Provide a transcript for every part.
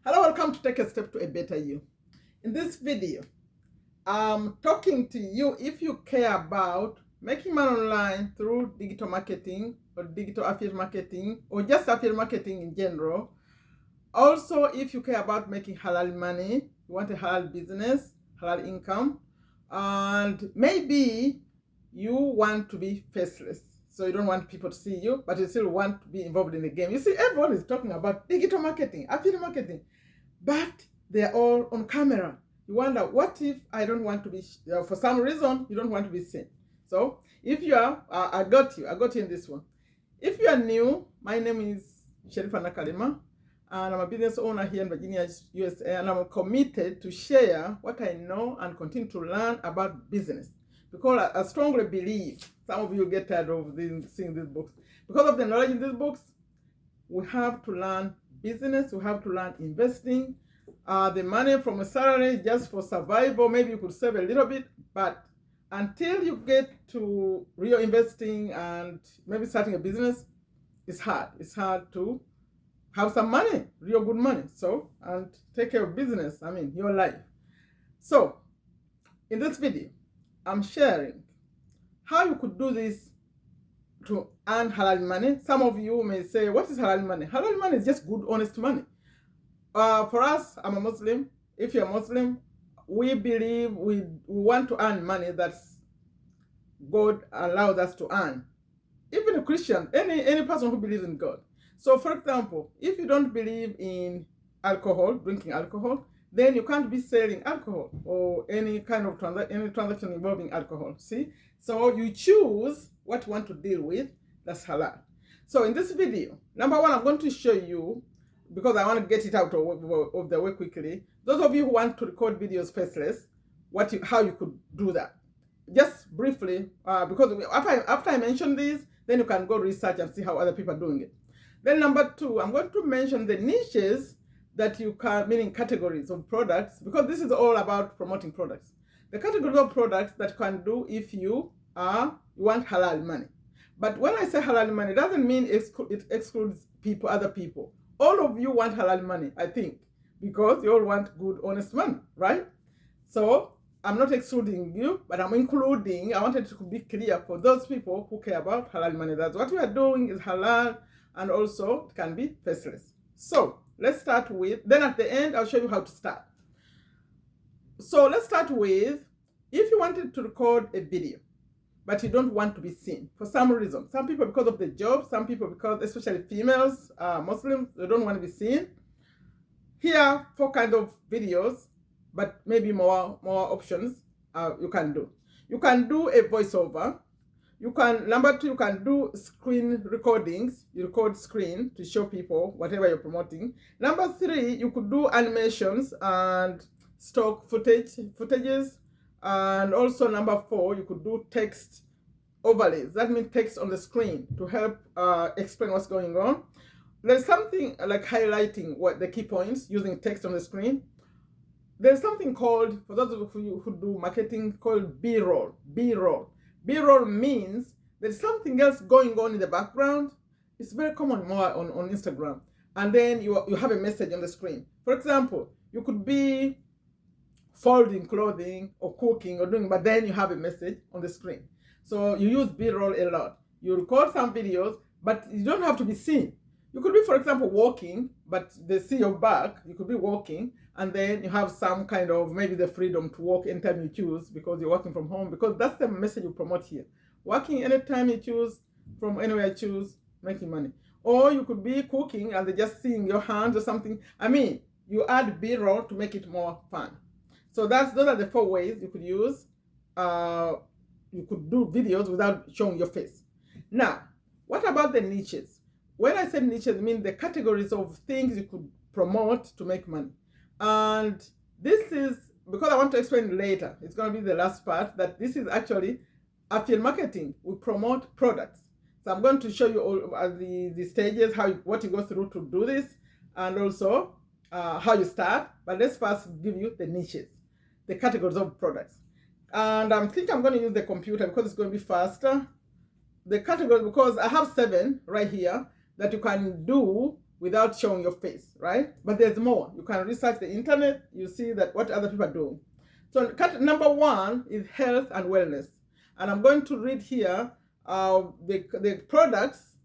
Hello, welcome to Take a Step to a Better You. In this video, I'm talking to you if you care about making money online through digital marketing or digital affiliate marketing or just affiliate marketing in general. Also, if you care about making halal money, you want a halal business, halal income, and maybe you want to be faceless. So you don't want people to see you, but you still want to be involved in the game. You see, everyone is talking about digital marketing, affiliate marketing, but they're all on camera. You wonder, what if I don't want to be, for some reason, you don't want to be seen. So if you are, I got you in this one. If you are new, my name is Sherifa Nakalema, and I'm a business owner here in Virginia, USA, and I'm committed to share what I know and continue to learn about business. Because I strongly believe, some of you get tired of seeing these books, because of the knowledge in these books, we have to learn business, we have to learn investing. The money from a salary just for survival, maybe you could save a little bit, but until you get to real investing and maybe starting a business, it's hard. It's hard to have some money, real good money. So, and take care of business, your life. So, in this video, I'm sharing how you could do this to earn halal money. Some of you may say, what is halal money? Halal money is just good, honest money. For us, I'm a Muslim. If you're a Muslim, we believe we want to earn money that God allows us to earn. Even a Christian, any person who believes in God. So, for example, if you don't believe in alcohol, drinking alcohol, then you can't be selling alcohol or any kind of transaction involving alcohol. See? So you choose what you want to deal with. That's halal. So in this video, number one, I'm going to show you, because I want to get it out of the way quickly. Those of you who want to record videos faceless, how you could do that. Just briefly, because after I mention this, then you can go research and see how other people are doing it. Then number two, I'm going to mention the niches that you can, meaning categories of products, because this is all about promoting products. The categories of products that you can do if you want halal money. But when I say halal money, it doesn't mean it excludes other people. All of you want halal money, I think, because you all want good, honest money, right? So I'm not excluding you, but I'm including. I wanted to be clear for those people who care about halal money. That's what we are doing is halal, and also it can be faceless. So let's start with, then at the end, I'll show you how to start. So let's start with, if you wanted to record a video, but you don't want to be seen for some reason. Some people because of the job, some people because, especially females, Muslims, they don't want to be seen. Here are 4 kinds of videos, but maybe more options you can do. You can do a voiceover. Number 2, you can do screen recordings. You record screen to show people whatever you're promoting. Number 3, you could do animations and stock footages. And also number 4, you could do text overlays. That means text on the screen to help explain what's going on. There's something like highlighting what the key points using text on the screen. There's something called, for those of you who do marketing, called B-roll. B-roll means there's something else going on in the background. It's very common more on Instagram. And then you have a message on the screen. For example, you could be folding clothing or cooking or doing, but then you have a message on the screen. So you use B-roll a lot. You record some videos, but you don't have to be seen. You could be, for example, walking, but they see your back. You could be walking, and then you have some kind of, maybe the freedom to walk anytime you choose because you're working from home, because that's the message you promote here. Working anytime you choose, from anywhere you choose, making money. Or you could be cooking and they're just seeing your hands or something. You add B-roll to make it more fun. So those are the 4 ways you could use. You could do videos without showing your face. Now, what about the niches? When I say niches, I mean the categories of things you could promote to make money. And this is, because I want to explain later, it's going to be the last part, that this is actually affiliate marketing. We promote products. So I'm going to show you all the stages, what you go through to do this, and also how you start. But let's first give you the niches, the categories of products. And I think I'm going to use the computer because it's going to be faster. The categories, because I have 7 right here that you can do without showing your face, right? But there's more. You can research the internet, you see that what other people are doing. So number one is health and wellness. And I'm going to read here the products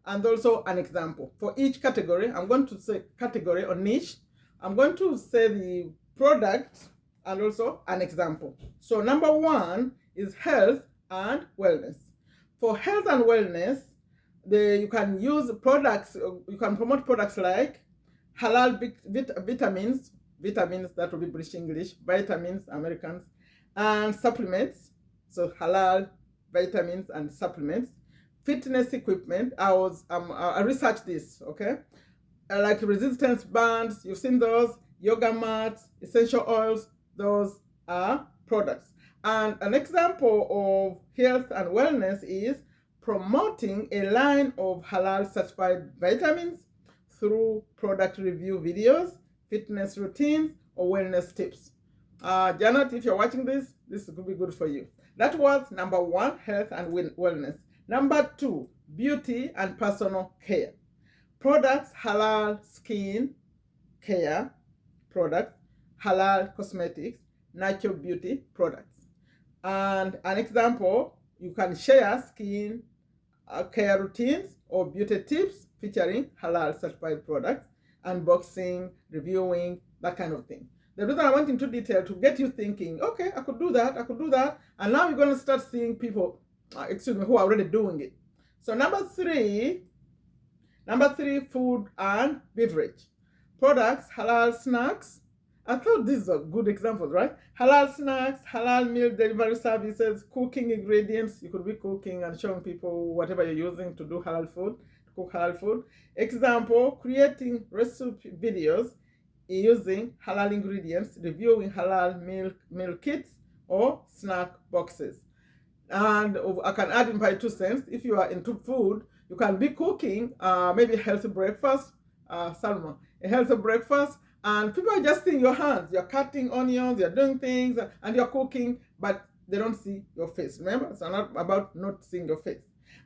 and also an example. For each category, I'm going to say category or niche. I'm going to say the product and also an example. So number one is health and wellness. For health and wellness, you can use products, you can promote products like halal vitamins, that will be British English, vitamins, Americans, and supplements. So halal vitamins and supplements, fitness equipment. I researched this, okay? Like resistance bands, you've seen those, yoga mats, essential oils, those are products. And an example of health and wellness is promoting a line of halal certified vitamins through product review videos, fitness routines, or wellness tips. Janet, if you're watching this could be good for you. That was number one, health and wellness. Number two, beauty and personal care. Products, halal skin care products, halal cosmetics, natural beauty products. And an example, you can share skin care routines or beauty tips featuring halal certified products, unboxing, reviewing, that kind of thing. The reason I went into detail to get you thinking, okay, I could do that, and now you're going to start seeing people, who are already doing it. So number three, food and beverage. Products, halal snacks. I thought these are good examples, right? Halal snacks, halal meal delivery services, cooking ingredients. You could be cooking and showing people whatever you're using to do halal food, to cook halal food. Example, creating recipe videos using halal ingredients, reviewing halal meal kits or snack boxes. And I can add in my 2 cents, if you are into food, you can be cooking maybe a healthy breakfast, Salma, a healthy breakfast, and people are just seeing your hands. You're cutting onions, you're doing things, and you're cooking, but they don't see your face. Remember, it's not about not seeing your face.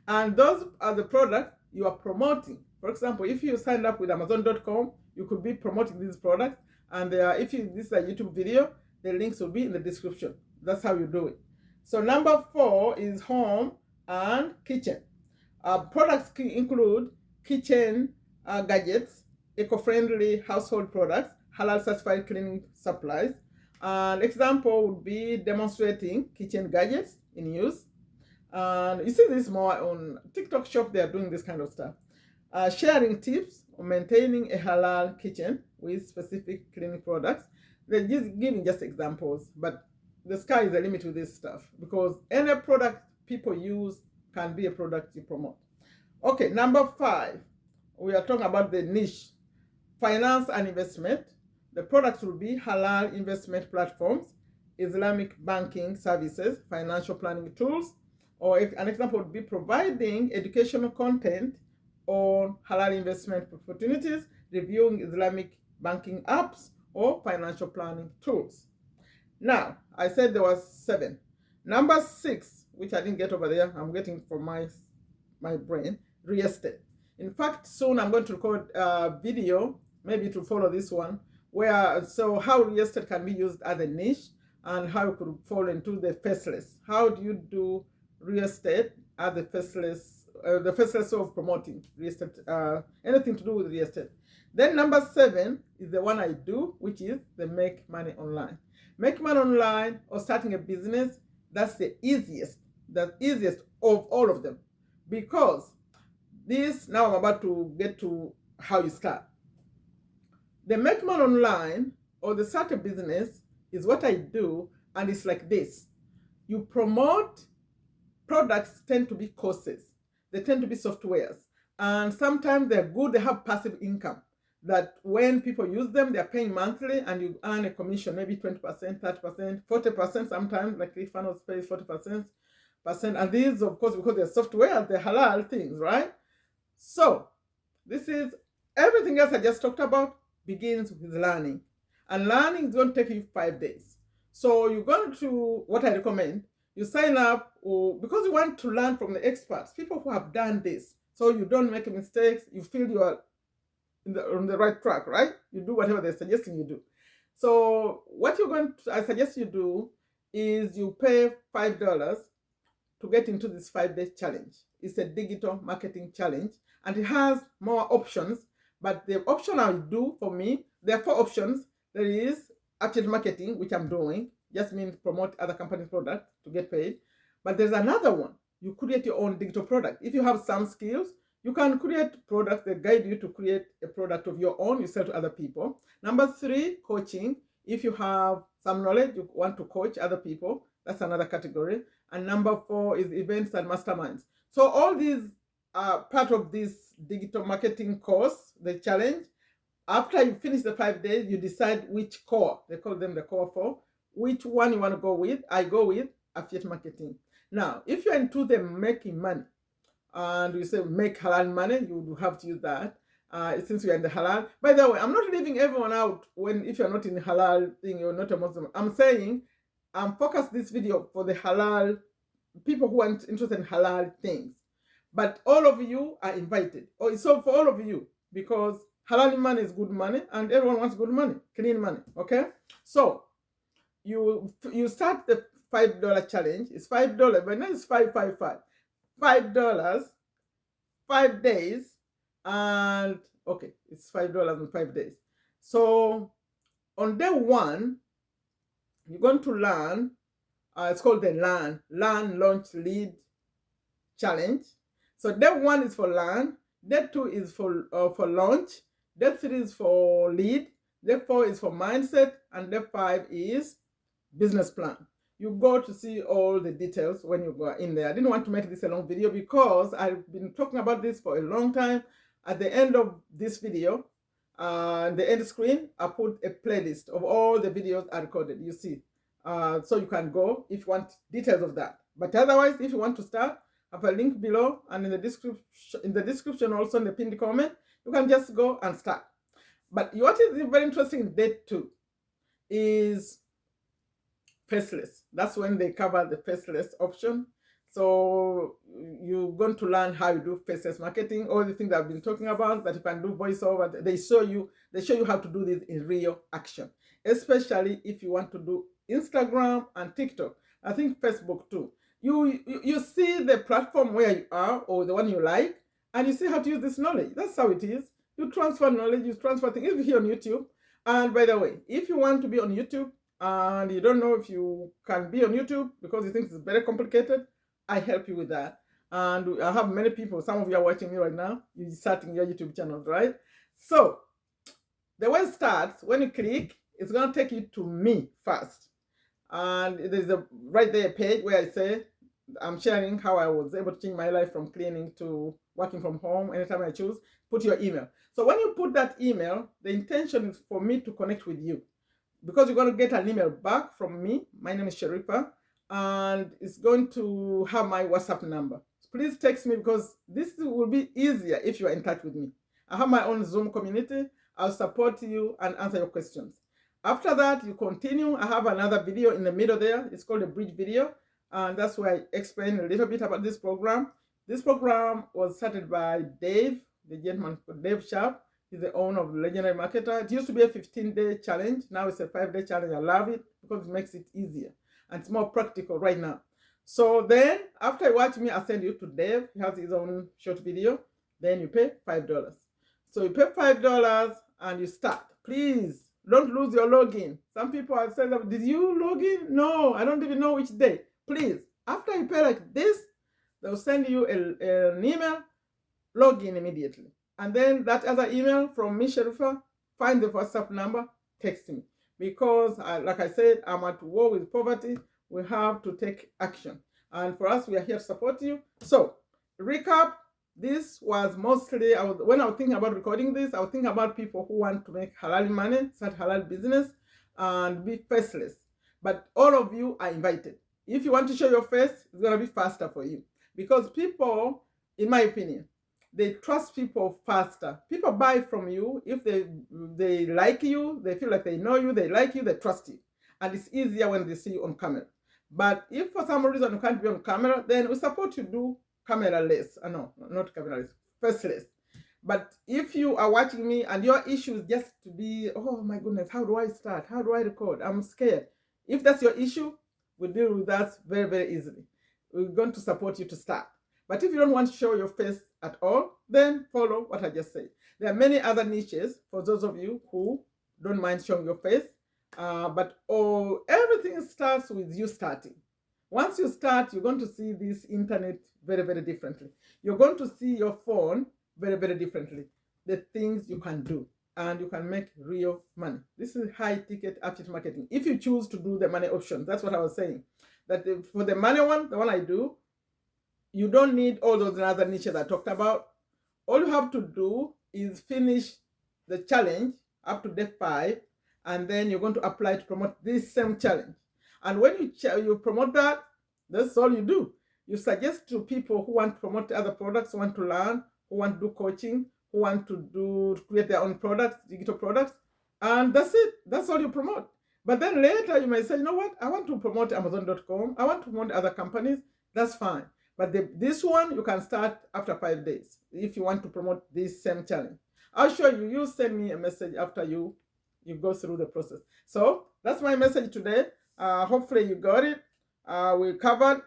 And those are the products you are promoting. For example, if you signed up with Amazon.com, you could be promoting these products. And if this is a YouTube video, the links will be in the description. That's how you do it. So number four is home and kitchen. Products include kitchen gadgets, eco-friendly household products, halal certified cleaning supplies. An example would be demonstrating kitchen gadgets in use. And you see this more on TikTok shop, they are doing this kind of stuff. Sharing tips on maintaining a halal kitchen with specific cleaning products. They're just giving just examples, but the sky is the limit with this stuff, because any product people use can be a product you promote. Okay, number five, we are talking about the niche, finance and investment. The products will be halal investment platforms, Islamic banking services, financial planning tools, or an example would be providing educational content on halal investment opportunities, reviewing Islamic banking apps, or financial planning tools. Now, I said there was 7. Number 6, which I didn't get over there, I'm getting from my brain, real estate. In fact, soon I'm going to record a video, maybe to follow this one, so how real estate can be used as a niche and how it could fall into the FACELESS. How do you do real estate as the FACELESS of promoting real estate, anything to do with real estate. Then number 7 is the one I do, which is the make money online. Make money online or starting a business, that's the easiest of all of them. Because now I'm about to get to how you start. The make money online or the start a business is what I do, and it's like this. You promote products, tend to be courses. They tend to be softwares. And sometimes they're good, they have passive income. That when people use them, they're paying monthly and you earn a commission, maybe 20%, 30%, 40% sometimes, like Rifanos pays 40%. And these, of course, because they're software, they're halal things, right? So, this is everything else I just talked about begins with learning. And learning is going to take you 5 days. So, you're going to, what I recommend, you sign up because you want to learn from the experts, people who have done this. So, you don't make mistakes, you feel you are on the right track, right? You do whatever they're suggesting you do. So what I suggest you do is you pay $5 to get into this 5-day challenge. It's a digital marketing challenge, and it has more options. But the option I do for me, there are 4 options. There is affiliate marketing, which I'm doing, just means promote other companies' product to get paid. But there's another one. You create your own digital product. If you have some skills, you can create products that guide you to create a product of your own you sell to other people. Number 3, coaching. If you have some knowledge, you want to coach other people, that's another category. And number 4 is events and masterminds. So all these are part of this digital marketing course, the challenge. After you finish the 5 days, you decide which core, they call them the core 4, which one you want to go with. I go with affiliate marketing. Now, if you're into the making money, and we say make halal money, you would have to use that. Since we are in the halal. By the way, I'm not leaving everyone out if you're not in the halal thing, you're not a Muslim. I'm saying I'm focused this video for the halal people who are interested in halal things. But all of you are invited. So for all of you, because halal money is good money and everyone wants good money, clean money, okay? So you start the $5 challenge. It's $5, but now it's $5. $5, 5 days, and okay, it's $5 in 5 days. So on day 1, you're going to learn. It's called the Learn, Launch, Lead Challenge. So day 1 is for learn. Day 2 is for launch. Day 3 is for lead. Day 4 is for mindset, and day 5 is business plan. You go to see all the details when you go in there. I didn't want to make this a long video because I've been talking about this for a long time. At the end of this video, the end screen, I put a playlist of all the videos I recorded, you see. So you can go if you want details of that. But otherwise, if you want to start, I have a link below, and in the description also in the pinned comment, you can just go and start. But what is very interesting in day 2 is FACELESS. That's when they cover the FACELESS option. So you're going to learn how you do FACELESS marketing, all the things I've been talking about, that you can do voiceover. They show you how to do this in real action, especially if you want to do Instagram and TikTok. I think Facebook too. You see the platform where you are, or the one you like, and you see how to use this knowledge. That's how it is. You transfer knowledge, you transfer things. If you're here on YouTube, and by the way, if you want to be on YouTube, and you don't know if you can be on YouTube because you think it's very complicated, I help you with that. And I have many people, some of you are watching me right now, you're starting your YouTube channels, right? So the way it starts, when you click, it's going to take you to me first. And there's right there a page where I say, I'm sharing how I was able to change my life from cleaning to working from home anytime I choose. Put your email. So when you put that email, the intention is for me to connect with you, because you're going to get an email back from me. My name is Sherifa, and it's going to have my WhatsApp number. Please text me, because this will be easier if you are in touch with me. I have my own Zoom community. I'll support you and answer your questions. After that, you continue. I have another video in the middle there. It's called a bridge video, and that's where I explain a little bit about this program. This program was started by Dave, the gentleman called Dave Sharp. He's the owner of Legendary Marketer. It used to be a 15-day challenge. Now it's a 5-day challenge. I love it because it makes it easier and it's more practical right now. So then, after you watch me, I'll send you to Dave. He has his own short video. Then you pay $5. So you pay $5 and you start. Please don't lose your login. Some people have said, did you log in? No, I don't even know which day. Please, after you pay like this, they'll send you an email. Log in immediately. And then that other email from me, Sherifa, find the WhatsApp number, text me. Because, like I said, I'm at war with poverty. We have to take action. And for us, we are here to support you. So, recap, this was mostly, when I was thinking about recording this, I was thinking about people who want to make halal money, start halal business, and be faceless. But all of you are invited. If you want to show your face, it's going to be faster for you. Because people, in my opinion, they trust people faster. People buy from you if they like you, they feel like they know you, they like you, they trust you. And it's easier when they see you on camera. But if for some reason you can't be on camera, then we support you do camera-less. No, not camera-less, faceless. But if you are watching me and your issue is just to be, oh my goodness, how do I start? How do I record? I'm scared. If that's your issue, we'll deal with that very, very easily. We're going to support you to start. But if you don't want to show your face at all, then follow what I just said. There are many other niches for those of you who don't mind showing your face. But everything starts with you starting. Once you start, you're going to see this internet very, very differently. You're going to see your phone very, very differently. The things you can do, and you can make real money. This is high ticket affiliate marketing. If you choose to do the money option, that's what I was saying. That for the money one, the one I do, you don't need all those other niches I talked about. All you have to do is finish the challenge up to day 5, and then you're going to apply to promote this same challenge. And when you promote that, that's all you do. You suggest to people who want to promote other products, who want to learn, who want to do coaching, who want to create their own products, digital products, and that's it. That's all you promote. But then later you may say, you know what? I want to promote Amazon.com. I want to promote other companies. That's fine. But this one, you can start after 5 days if you want to promote this same challenge. I'll show you. You send me a message after you go through the process. So that's my message today. Hopefully you got it. We covered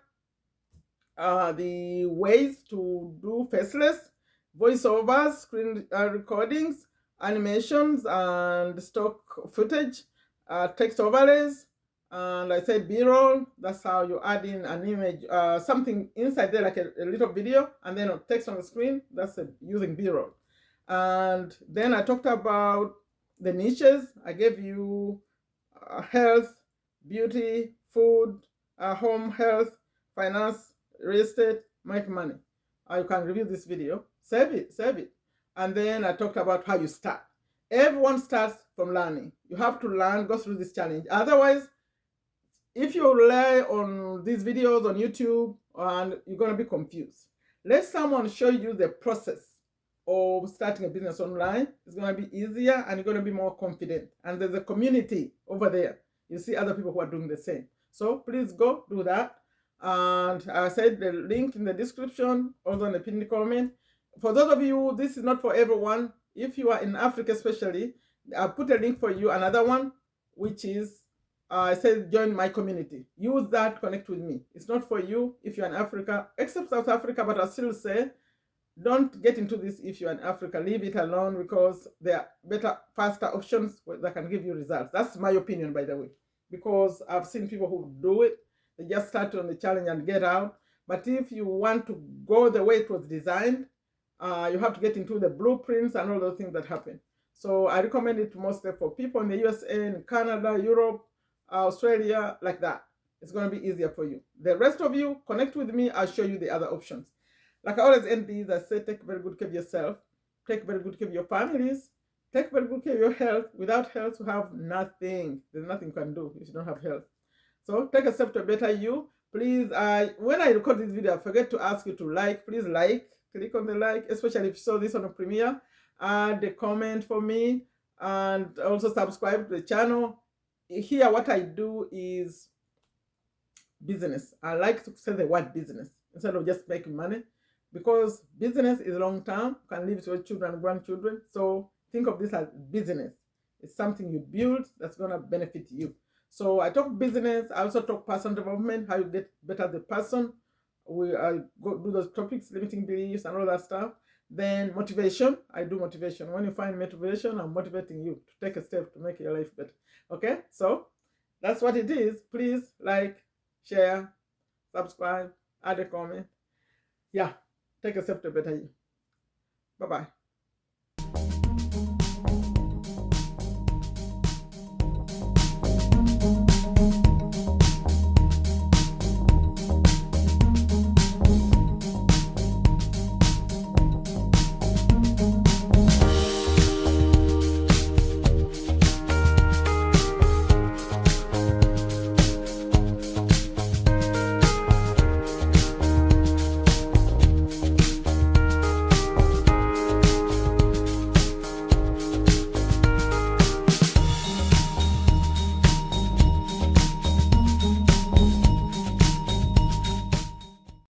the ways to do faceless, voiceovers, screen recordings, animations, and stock footage, text overlays, and I said B-roll. That's how you add in an image, something inside there like a little video, and then text on the screen. That's using B-roll. And then I talked about the niches. I gave you health, beauty, food, home health, finance, real estate, make money. You can review this video, save it. And then I talked about how you start. Everyone starts from learning. You have to learn, go through this challenge. Otherwise, if you rely on these videos on YouTube, and you're going to be confused. Let someone show you the process of starting a business online. It's going to be easier, and you're going to be more confident. And there's a community over there. You see other people who are doing the same. So please go do that. And I said the link in the description, also in the pinned comment. For those of you, this is not for everyone. If you are in Africa especially, I'll put a link for you, another one, which is, I said join my community. Use that, connect with me. It's not for you if you're in Africa, except South Africa, but I'll still say, don't get into this if you're in Africa. Leave it alone, because there are better, faster options that can give you results. That's my opinion, by the way, because I've seen people who do it. They just start on the challenge and get out. But if you want to go the way it was designed, you have to get into the blueprints and all those things that happen. So I recommend it mostly for people in the USA, in Canada, Europe, Australia, like that. It's going to be easier for you. The rest of you, connect with me. I'll show you the other options. Like I always end these, I say take very good care of yourself. Take very good care of your families. Take very good care of your health. Without health, you have nothing. There's nothing you can do if you don't have health. So take a step to a better you. Please, when I record this video, I forget to ask you to like. Please like. Click on the like, especially if you saw this on a premiere. Add a comment for me, and also subscribe to the channel. Here, what I do is business. I like to say the word business instead of just making money, because business is long term. You can leave it to your children and grandchildren. So think of this as business. It's something you build that's going to benefit you. So I talk business. I also talk personal development, how you get better as a person. We go do those topics, limiting beliefs and all that stuff. Then motivation. I do motivation. When you find motivation, I'm motivating you to take a step to make your life better. Okay? So that's what it is. Please like, share, subscribe, add a comment. Yeah, take a step to better you. Bye-bye.